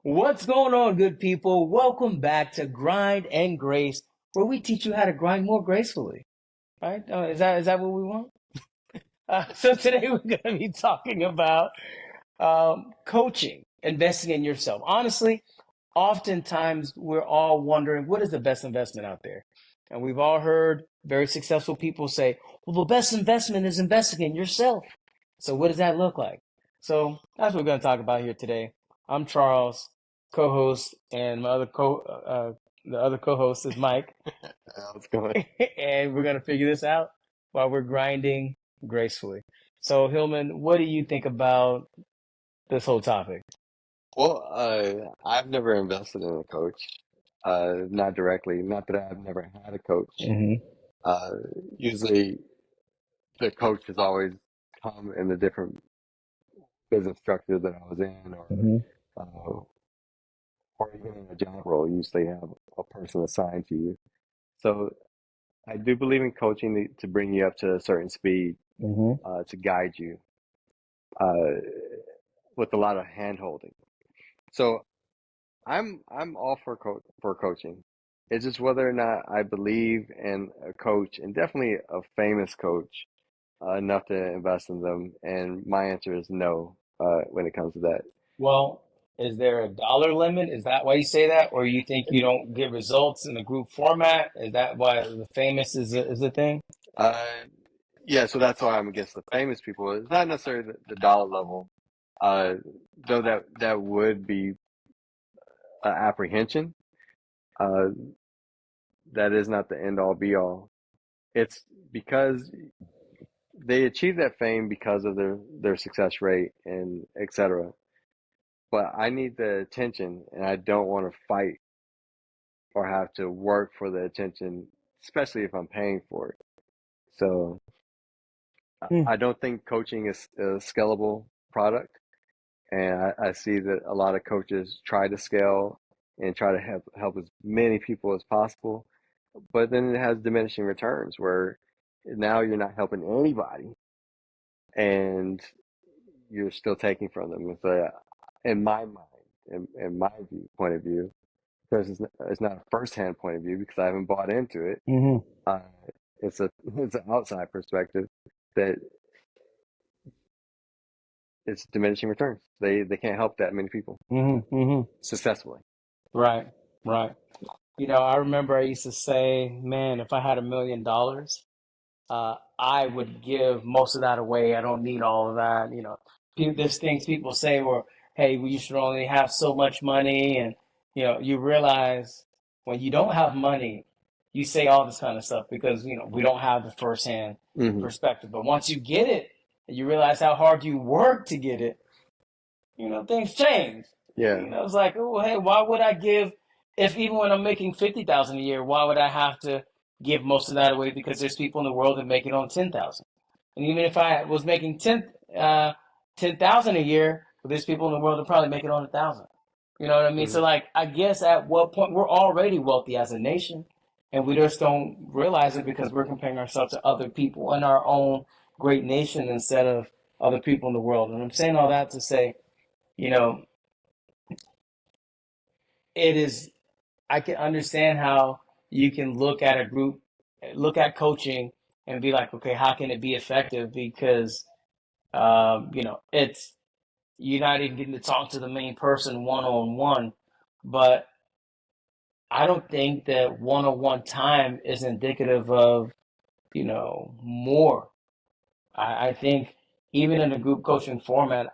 What's going on, good people? Welcome back to Grind and Grace, where we teach you how to grind more gracefully. Right? Is that what we want? So today we're going to be talking about coaching, investing in yourself. Honestly, oftentimes we're all wondering what is the best investment out there, and we've all heard very successful people say, "Well, the best investment is investing in yourself." So what does that look like? So that's what we're going to talk about here today. I'm Charles, co-host, and the other co-host is Mike, How's it going? and we're going to figure this out while we're grinding gracefully. So Hillman, what do you think about this whole topic? I've never invested in a coach, not directly. Not that I've never had a coach. Hmm. Uh, Usually, the coach has always come in the different business structure that I was in, Hmm. uh, or even in a job role. You usually have a person assigned to you. So I do believe in coaching to bring you up to a certain speed, Hmm. to guide you, uh, with a lot of hand holding. So I'm all for coaching. It's just whether or not I believe in a coach, and definitely a famous coach, enough to invest in them. And my answer is no, when it comes to that. Well, is there a dollar limit? Is that why you say that? Or you think you don't get results in the group format? Is that why the famous is a thing? Uh, yeah, so that's why I'm against the famous people. It's not necessarily the dollar level, uh, though that would be apprehension. Uh, that is not the end all be all. It's because they achieve that fame because of their success rate and etc. But I need the attention, and I don't want to fight or have to work for the attention, especially if I'm paying for it. So Hmm. I don't think coaching is a scalable product, and I see that a lot of coaches try to scale and try to help as many people as possible, but then it has diminishing returns where now you're not helping anybody, and you're still taking from them. So, in my mind, in my point of view, because it's not a first-hand point of view because I haven't bought into it. Hmm. Uh, it's a it's an outside perspective that it's diminishing returns. They can't help that many people Hmm. Hmm. successfully. Right, right. I remember I used to say, man, if I had $1 million, I would give most of that away. I don't need all of that. There's things people say where, hey, well, you should only have so much money. And, you realize when you don't have money, you say all this kind of stuff because, we don't have the firsthand Hmm. perspective. But once you get it and you realize how hard you work to get it, things change. Yeah. It's like, oh, hey, why would I give, if even when I'm making 50,000 a year, why would I have to give most of that away? Because there's people in the world that make it on 10,000. And even if I was making 10,000 a year, well, there's people in the world that probably make it on 1,000. You know what I mean? So Hmm. like, I guess at what point we're already wealthy as a nation, and we just don't realize it because we're comparing ourselves to other people in our own great nation instead of other people in the world. And I'm saying all that to say, you know, it is, I can understand how you can look at a group, look at coaching and be like, okay, how can it be effective? Because, it's, you're not even getting to talk to the main person one on one. But I don't think that one on one time is indicative of, more. I think even in a group coaching format,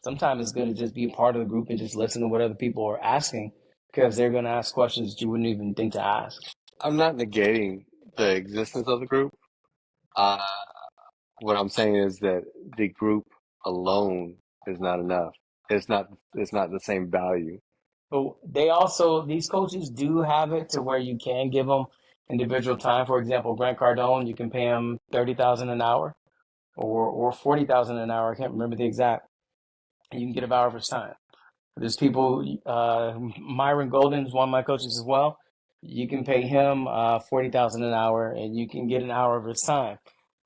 sometimes it's good to just be a part of the group and just listen to what other people are asking because they're going to ask questions that you wouldn't even think to ask. I'm not negating the existence of the group. Uh, what I'm saying is that the group alone is not enough. It's not the same value. But these coaches do have it to where you can give them individual time. For example, Grant Cardone, you can pay him 30,000 an hour or 40,000 an hour. I can't remember the exact. You can get an hour of his time. There's people, Myron Golden's one of my coaches as well. You can pay him 40,000 an hour, and you can get an hour of his time.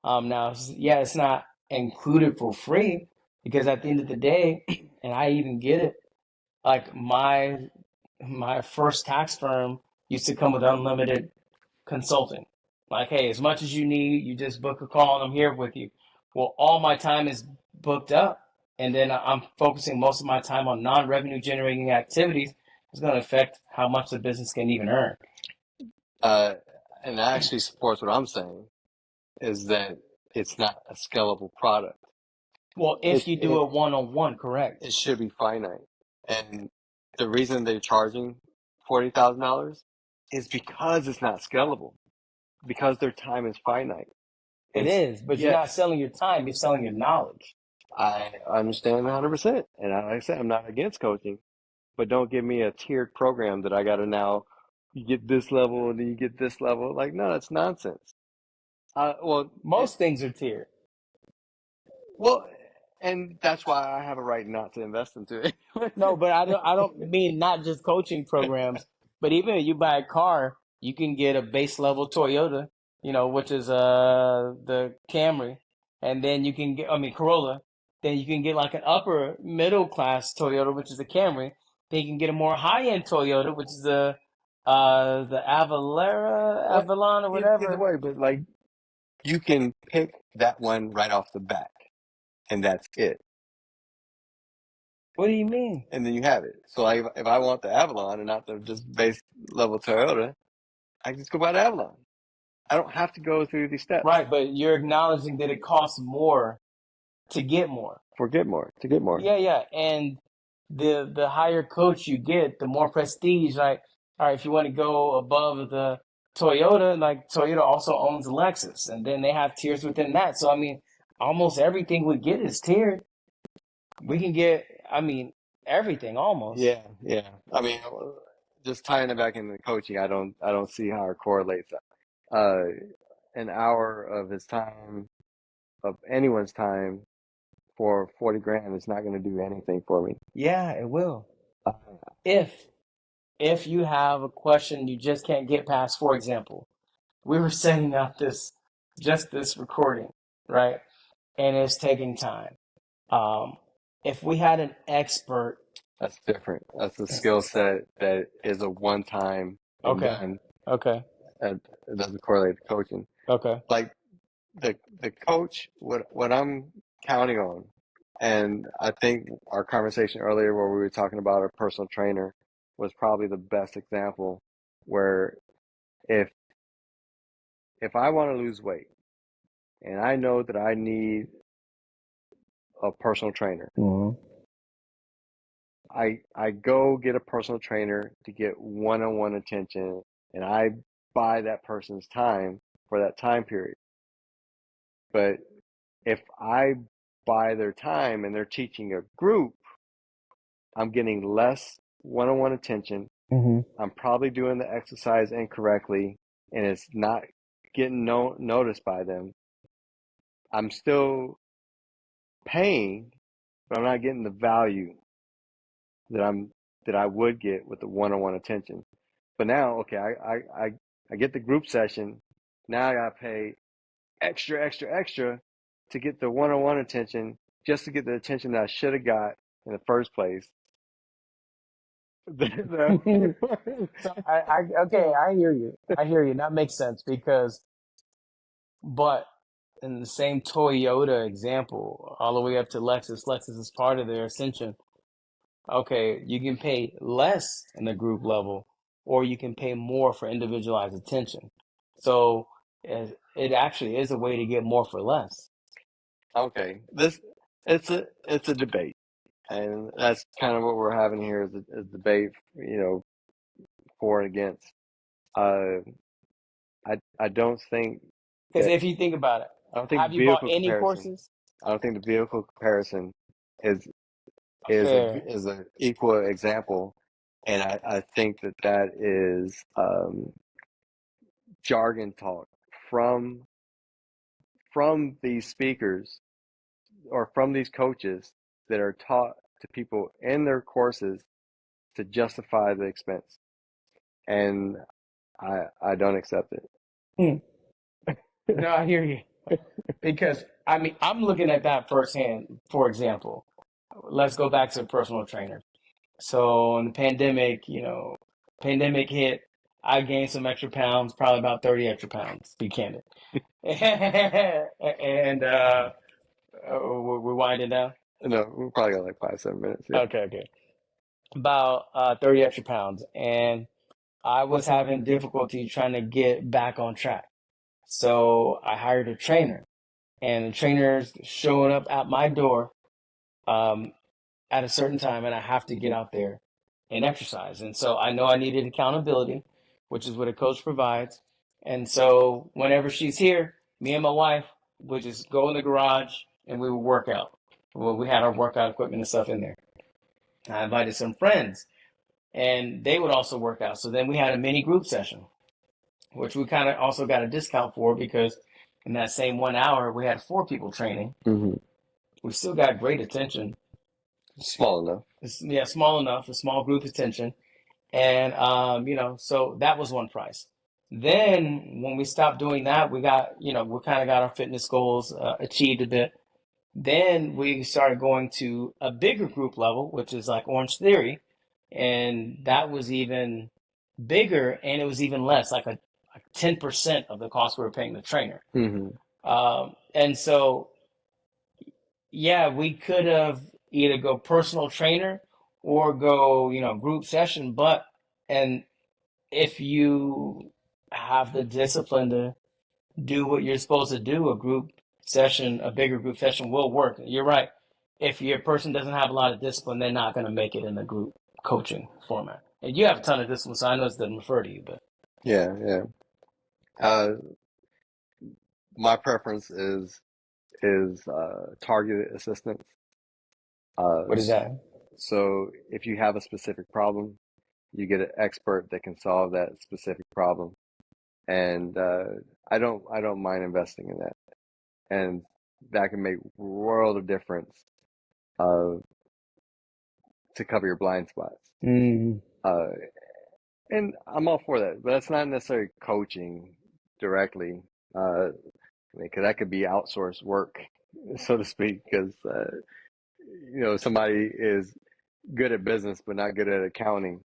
Now, yeah, it's not included for free because at the end of the day, and I even get it. Like my first tax firm used to come with unlimited consulting. Like, hey, as much as you need, you just book a call and I'm here with you. Well, all my time is booked up, and then I'm focusing most of my time on non-revenue generating activities. It's going to affect how much the business can even earn. Uh, and that actually supports what I'm saying is that it's not a scalable product. Well, if you do It it one-on-one, correct. it should be finite. And the reason they're charging $40,000 is because it's not scalable, because their time is finite. It And is, but you're not yes, selling your time, you're selling your knowledge. I understand 100%. And like I said, I'm not against coaching, but don't give me a tiered program that I got to now, you get this level and then you get this level. Like, no, that's nonsense. Well, Most things are tiered. well, and that's why I have a right not to invest into it. No, but I don't mean not just coaching programs, but even if you buy a car, you can get a base level Toyota, which is the Camry, and then you can get, I mean, Corolla. Then you can get like an upper middle class Toyota, which is the Camry. Then you can get a more high end Toyota, which is the Well, Avalon or either whatever. way, but like you can pick that one right off the bat, and that's it. What do you mean? And then you have it. So like if I want the Avalon and not the just base level Toyota, I can just go buy the Avalon. I don't have to go through these steps Right, but you're acknowledging that it costs more to get more. for get more to get more. Yeah, yeah, and the higher coach you get, the more prestige. Like, all right, if you want to go above the Toyota, like Toyota also owns Lexus, and then they have tiers within that. So I mean, almost everything we get is tiered. We can get, I mean, everything almost. Yeah, yeah. I mean, just tying it back into coaching, I don't see how it correlates. Uh, an hour of his time, of anyone's time, for 40 grand is not going to do anything for me. Yeah, it will. Uh, If if you have a question you just can't get past, for example, we were setting up this recording, right? And it's taking time. Um, if we had an expert, that's different. That's a skill set that is a one time and okay, done. okay, It doesn't correlate to coaching. okay. Like the coach, what I'm counting on, and I think our conversation earlier where we were talking about a personal trainer was probably the best example where if if I want to lose weight and I know that I need a personal trainer, Mm-hmm. I go get a personal trainer to get one-on-one attention and I buy that person's time for that time period. But if I buy their time and they're teaching a group, I'm getting less one-on-one attention. Mm-hmm. I'm probably doing the exercise incorrectly and it's not getting noticed by them. I'm still paying, but I'm not getting the value that I would get with the one-on-one attention. But now, okay, I get the group session. Now I gotta pay extra, extra, extra to get the one-on-one attention, just to get the attention that I should have got in the first place. So okay, I hear you. I hear you. That makes sense because, but in the same Toyota example, all the way up to Lexus, Lexus is part of their ascension. Okay, you can pay less in the group level, or you can pay more for individualized attention. So it actually is a way to get more for less. Okay, this it's a debate, and that's kind of what we're having here is a debate, for and against. Uh, I don't think Because that if you think about it, I don't think have you bought vehicle any comparison. courses? I don't think the vehicle comparison is is a Fair. is an equal example, and I think that is jargon talk from from these speakers or from these coaches that are taught to people in their courses to justify the expense, and I don't accept it. Hmm. No, I hear you. Because I mean, I'm looking at that firsthand. For example, let's go back to personal trainer. So in the pandemic, pandemic hit, I gained some extra pounds, probably about 30 extra pounds, to be candid. And we're winding down. No, we probably got like 5, 7 minutes. Yeah. Okay, okay. About 30 extra pounds. And I was having difficulty trying to get back on track. So I hired a trainer, and the trainer's showing up at my door um, at a certain time, and I have to get out there and exercise. And so I know I needed accountability, which is what a coach provides. And so whenever she's here, me and my wife would just go in the garage and we would work out. Well, we had our workout equipment and stuff in there. I invited some friends, and they would also work out. So then we had a mini group session, which we kind of also got a discount for because in that same 1 hour, we had 4 people training. Hmm. We still got great attention. Small enough. Yeah, small enough, a small group attention. And, so that was one price. Then when we stopped doing that, we kind of got our fitness goals achieved a bit. Then we started going to a bigger group level, which is like Orange Theory. And that was even bigger and it was even less, like 10% of the cost we were paying the trainer. Hmm. And so, yeah, we could have either go personal trainer or go, group session. And if you have the discipline to do what you're supposed to do, a bigger group session will work. You're right. If your person doesn't have a lot of discipline, they're not going to make it in the group coaching format. And you have a ton of discipline, so I know this doesn't refer to you, but Yeah, yeah. Uh, my preference is targeted assistance. what is that? So if you have a specific problem, you get an expert that can solve that specific problem, and I don't mind investing in that, and that can make world of difference uh, to cover your blind spots. Mm, Uh, and I'm all for that, but that's not necessarily coaching directly, because that could be outsourced work, so to speak. Because somebody is good at business but not good at accounting.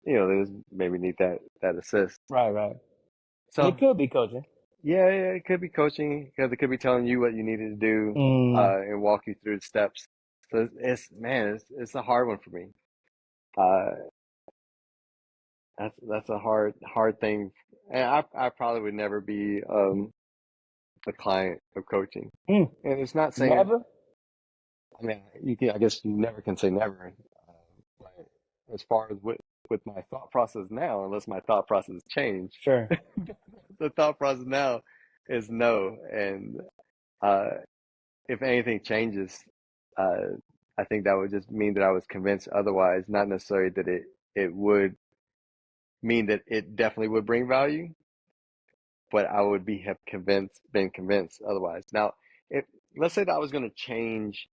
They just maybe need that assist. right, right. And it So could be coaching. yeah, yeah, it could be coaching because it could be telling you what you needed to do, Mm, and walk you through the steps. So it's a hard one for me. Uh, that's a hard thing, and I probably would never be a client of coaching. mm, And it's not saying, never? I mean, I guess you never can say never. But as far as with my thought process now, unless my thought process change, Sure. the thought process now is no. And uh, if anything changes, uh, I think that would just mean that I was convinced otherwise, not necessarily that it would mean that it definitely would bring value, but I would have been convinced otherwise. Now, if let's say that I was going to change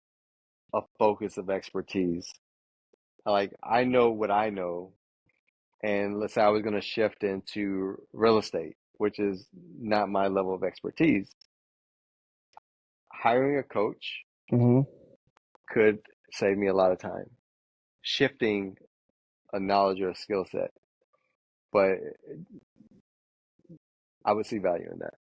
a focus of expertise, like I know what I know, and let's say I was going to shift into real estate, which is not my level of expertise, hiring a coach Hmm. could save me a lot of time. Shifting a knowledge or a skill set, but I would see value in that.